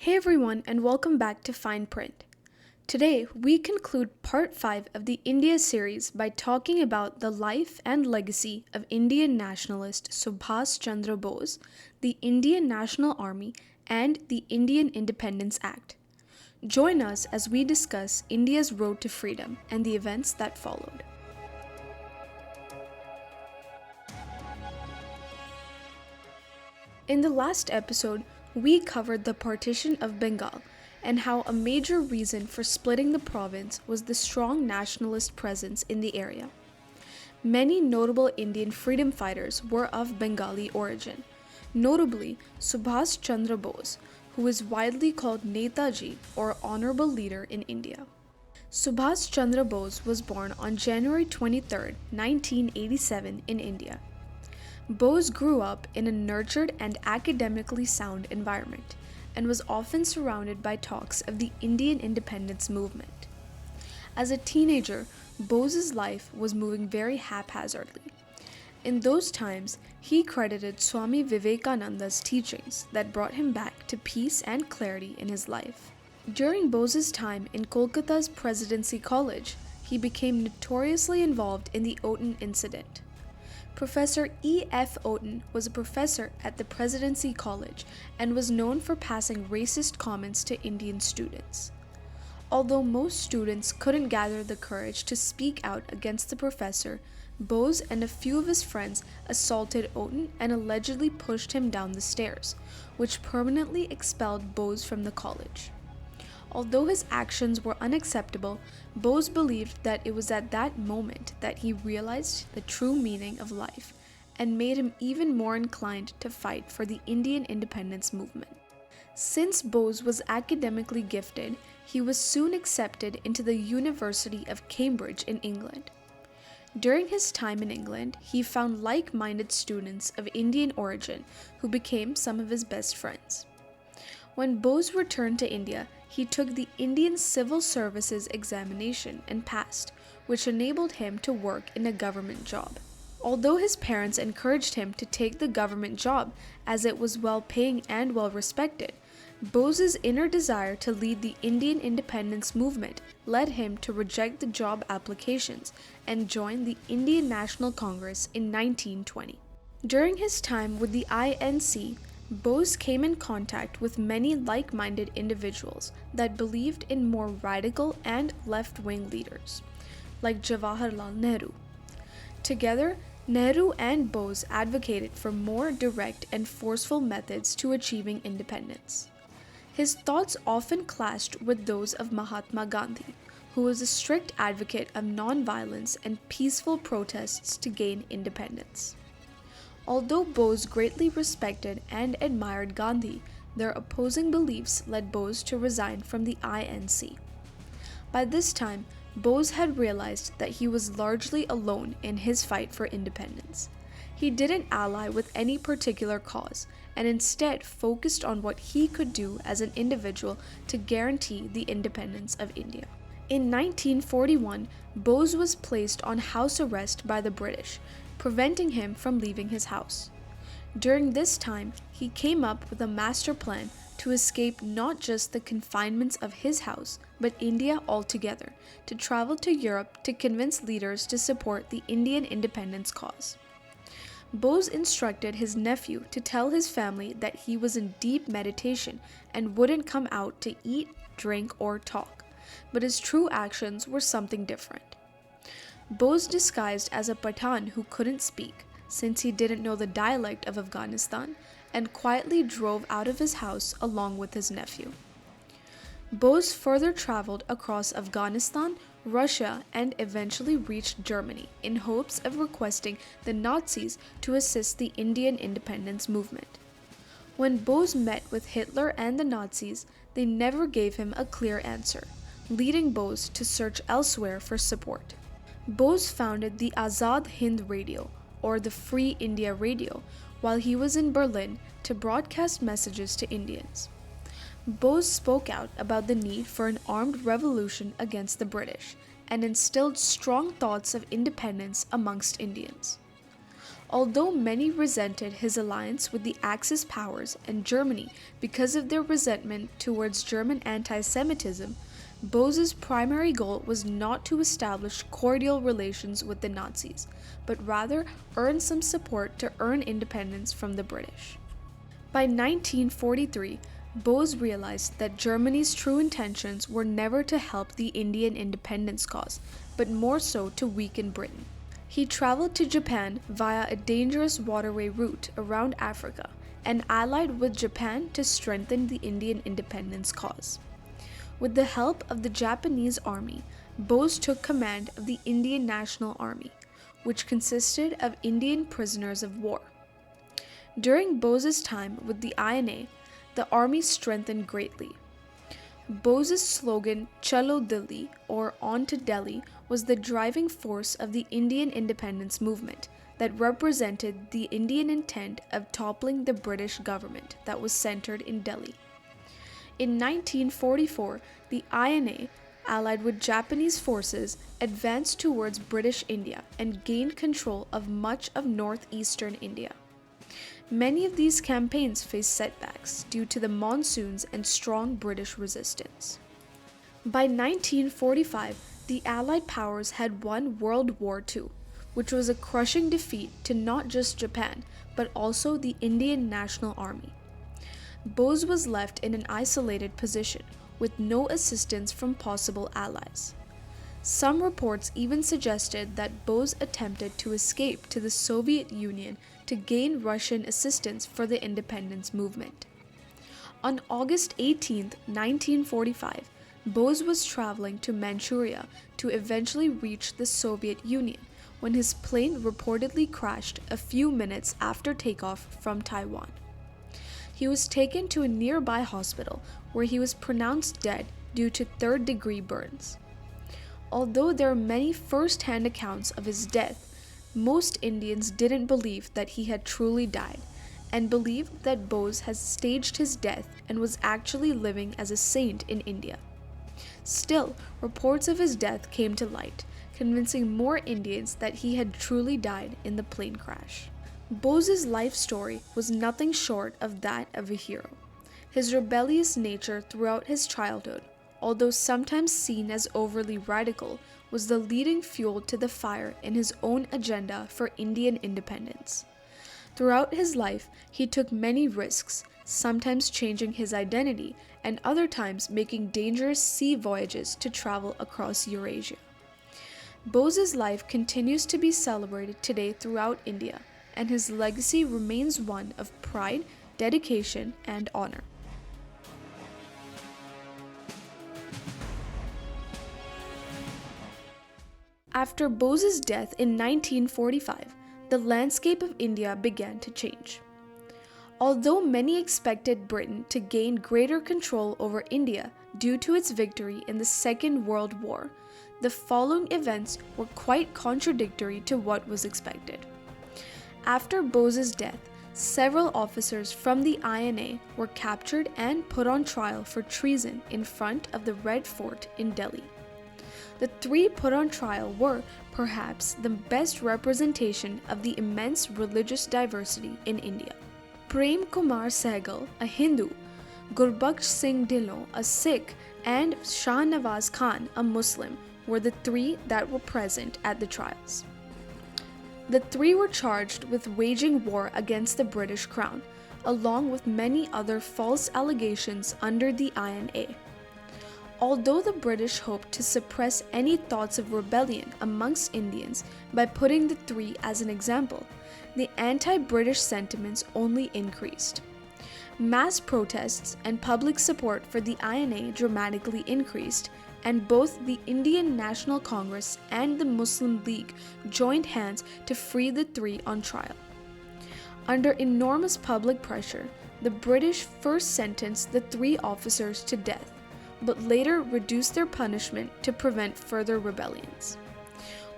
Hey everyone, and welcome back to Fine Print. Today, we conclude part 5 of the India series by talking about the life and legacy of Indian nationalist Subhas Chandra Bose, the Indian National Army, and the Indian Independence Act. Join us as we discuss India's road to freedom and the events that followed. In the last episode, we covered the partition of Bengal and how a major reason for splitting the province was the strong nationalist presence in the area. Many notable Indian freedom fighters were of Bengali origin, notably Subhas Chandra Bose, who is widely called Netaji or Honorable Leader in India. Subhas Chandra Bose was born on January 23, 1987 in India. Bose grew up in a nurtured and academically sound environment and was often surrounded by talks of the Indian independence movement. As a teenager, Bose's life was moving very haphazardly. In those times, he credited Swami Vivekananda's teachings that brought him back to peace and clarity in his life. During Bose's time in Kolkata's Presidency College, he became notoriously involved in the Oton incident. Professor E. F. Oton was a professor at the Presidency College and was known for passing racist comments to Indian students. Although most students couldn't gather the courage to speak out against the professor, Bose and a few of his friends assaulted Oton and allegedly pushed him down the stairs, which permanently expelled Bose from the college. Although his actions were unacceptable, Bose believed that it was at that moment that he realized the true meaning of life and made him even more inclined to fight for the Indian independence movement. Since Bose was academically gifted, he was soon accepted into the University of Cambridge in England. During his time in England, he found like-minded students of Indian origin who became some of his best friends. When Bose returned to India, he took the Indian Civil Services examination and passed, which enabled him to work in a government job. Although his parents encouraged him to take the government job as it was well-paying and well-respected, Bose's inner desire to lead the Indian independence movement led him to reject the job applications and join the Indian National Congress in 1920. During his time with the INC, Bose came in contact with many like-minded individuals that believed in more radical and left-wing leaders, like Jawaharlal Nehru. Together, Nehru and Bose advocated for more direct and forceful methods to achieving independence. His thoughts often clashed with those of Mahatma Gandhi, who was a strict advocate of nonviolence and peaceful protests to gain independence. Although Bose greatly respected and admired Gandhi, their opposing beliefs led Bose to resign from the INC. By this time, Bose had realized that he was largely alone in his fight for independence. He didn't ally with any particular cause, and instead focused on what he could do as an individual to guarantee the independence of India. In 1941, Bose was placed on house arrest by the British, preventing him from leaving his house. During this time, he came up with a master plan to escape not just the confinements of his house, but India altogether, to travel to Europe to convince leaders to support the Indian independence cause. Bose instructed his nephew to tell his family that he was in deep meditation and wouldn't come out to eat, drink, or talk, but his true actions were something different. Bose disguised as a Pathan who couldn't speak, since he didn't know the dialect of Afghanistan, and quietly drove out of his house along with his nephew. Bose further traveled across Afghanistan, Russia, and eventually reached Germany in hopes of requesting the Nazis to assist the Indian independence movement. When Bose met with Hitler and the Nazis, they never gave him a clear answer, leading Bose to search elsewhere for support. Bose founded the Azad Hind Radio, or the Free India Radio, while he was in Berlin to broadcast messages to Indians. Bose spoke out about the need for an armed revolution against the British and instilled strong thoughts of independence amongst Indians. Although many resented his alliance with the Axis powers and Germany because of their resentment towards German anti-Semitism, Bose's primary goal was not to establish cordial relations with the Nazis, but rather earn some support to earn independence from the British. By 1943, Bose realized that Germany's true intentions were never to help the Indian independence cause, but more so to weaken Britain. He traveled to Japan via a dangerous waterway route around Africa and allied with Japan to strengthen the Indian independence cause. With the help of the Japanese army, Bose took command of the Indian National Army, which consisted of Indian prisoners of war. During Bose's time with the INA, the army strengthened greatly. Bose's slogan, Chalo Delhi, or On to Delhi, was the driving force of the Indian independence movement that represented the Indian intent of toppling the British government that was centered in Delhi. In 1944, the INA, allied with Japanese forces, advanced towards British India and gained control of much of northeastern India. Many of these campaigns faced setbacks due to the monsoons and strong British resistance. By 1945, the Allied powers had won World War II, which was a crushing defeat to not just Japan, but also the Indian National Army. Bose was left in an isolated position, with no assistance from possible allies. Some reports even suggested that Bose attempted to escape to the Soviet Union to gain Russian assistance for the independence movement. On August 18, 1945, Bose was traveling to Manchuria to eventually reach the Soviet Union when his plane reportedly crashed a few minutes after takeoff from Taiwan. He was taken to a nearby hospital where he was pronounced dead due to third-degree burns. Although there are many first-hand accounts of his death, most Indians didn't believe that he had truly died and believed that Bose had staged his death and was actually living as a saint in India. Still, reports of his death came to light, convincing more Indians that he had truly died in the plane crash. Bose's life story was nothing short of that of a hero. His rebellious nature throughout his childhood, although sometimes seen as overly radical, was the leading fuel to the fire in his own agenda for Indian independence. Throughout his life, he took many risks, sometimes changing his identity and other times making dangerous sea voyages to travel across Eurasia. Bose's life continues to be celebrated today throughout India, and his legacy remains one of pride, dedication, and honor. After Bose's death in 1945, the landscape of India began to change. Although many expected Britain to gain greater control over India due to its victory in the Second World War, the following events were quite contradictory to what was expected. After Bose's death, several officers from the INA were captured and put on trial for treason in front of the Red Fort in Delhi. The three put on trial were, perhaps, the best representation of the immense religious diversity in India. Prem Kumar Sehgal, a Hindu, Gurbaksh Singh Dhillon, a Sikh, and Shah Nawaz Khan, a Muslim, were the three that were present at the trials. The three were charged with waging war against the British Crown, along with many other false allegations under the INA. Although the British hoped to suppress any thoughts of rebellion amongst Indians by putting the three as an example, the anti-British sentiments only increased. Mass protests and public support for the INA dramatically increased, and both the Indian National Congress and the Muslim League joined hands to free the three on trial. Under enormous public pressure, the British first sentenced the three officers to death, but later reduced their punishment to prevent further rebellions.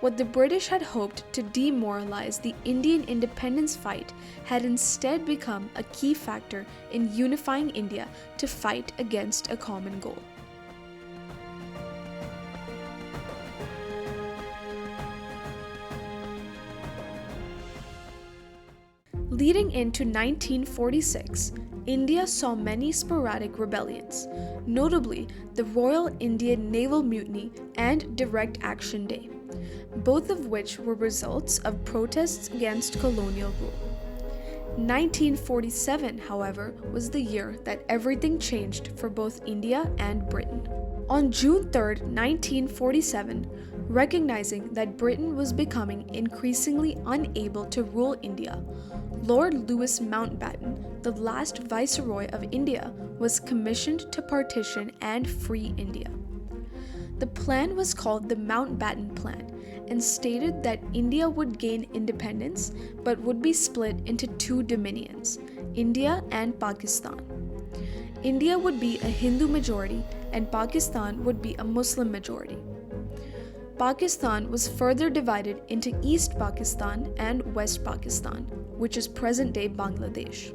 What the British had hoped to demoralize the Indian independence fight had instead become a key factor in unifying India to fight against a common goal. Leading into 1946, India saw many sporadic rebellions, notably the Royal Indian Naval Mutiny and Direct Action Day, both of which were results of protests against colonial rule. 1947, however, was the year that everything changed for both India and Britain. On June 3, 1947, recognizing that Britain was becoming increasingly unable to rule India, Lord Louis Mountbatten, the last Viceroy of India, was commissioned to partition and free India. The plan was called the Mountbatten Plan and stated that India would gain independence but would be split into two dominions, India and Pakistan. India would be a Hindu majority and Pakistan would be a Muslim majority. Pakistan was further divided into East Pakistan and West Pakistan, which is present-day Bangladesh.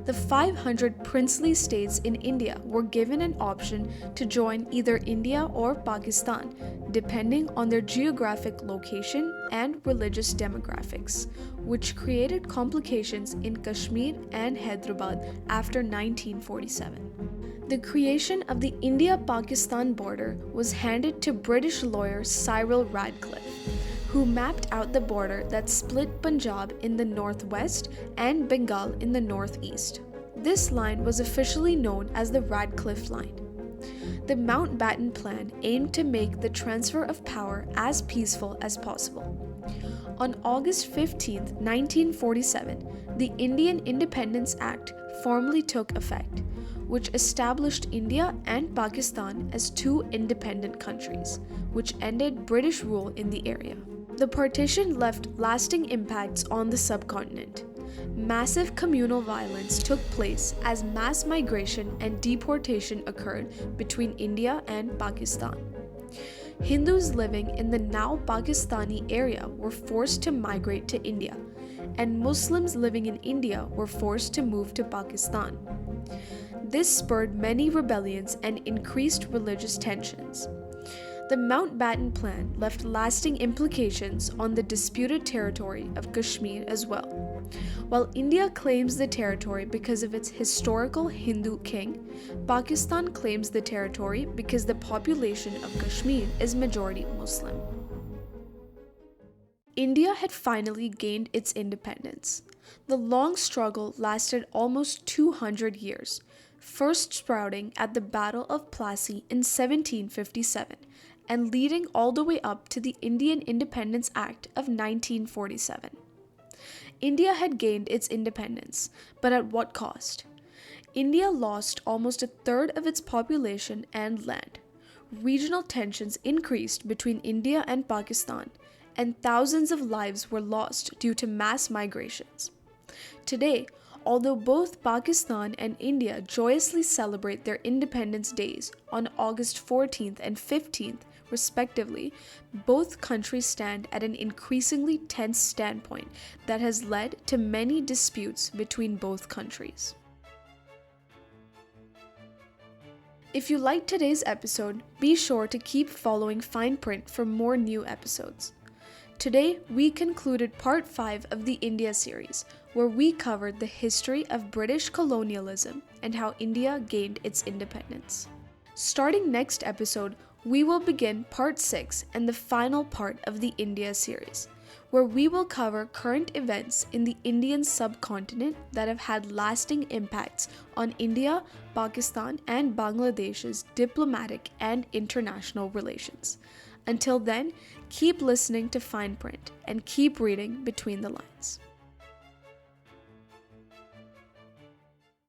The 500 princely states in India were given an option to join either India or Pakistan, depending on their geographic location and religious demographics, which created complications in Kashmir and Hyderabad after 1947. The creation of the India-Pakistan border was handed to British lawyer Cyril Radcliffe, who mapped out the border that split Punjab in the northwest and Bengal in the northeast. This line was officially known as the Radcliffe Line. The Mountbatten Plan aimed to make the transfer of power as peaceful as possible. On August 15, 1947, the Indian Independence Act formally took effect, which established India and Pakistan as two independent countries, which ended British rule in the area. The partition left lasting impacts on the subcontinent. Massive communal violence took place as mass migration and deportation occurred between India and Pakistan. Hindus living in the now Pakistani area were forced to migrate to India, and Muslims living in India were forced to move to Pakistan. This spurred many rebellions and increased religious tensions. The Mountbatten Plan left lasting implications on the disputed territory of Kashmir as well. While India claims the territory because of its historical Hindu king, Pakistan claims the territory because the population of Kashmir is majority Muslim. India had finally gained its independence. The long struggle lasted almost 200 years, first sprouting at the Battle of Plassey in 1757 and leading all the way up to the Indian Independence Act of 1947. India had gained its independence, but at what cost? India lost almost a third of its population and land. Regional tensions increased between India and Pakistan, and thousands of lives were lost due to mass migrations. Today, although both Pakistan and India joyously celebrate their independence days on August 14th and 15th, respectively, both countries stand at an increasingly tense standpoint that has led to many disputes between both countries. If you liked today's episode, be sure to keep following Fine Print for more new episodes. Today, we concluded Part 5 of the India series, where we covered the history of British colonialism and how India gained its independence. Starting next episode, we will begin Part 6 and the final part of the India series, where we will cover current events in the Indian subcontinent that have had lasting impacts on India, Pakistan, and Bangladesh's diplomatic and international relations. Until then, keep listening to Fine Print and keep reading between the lines.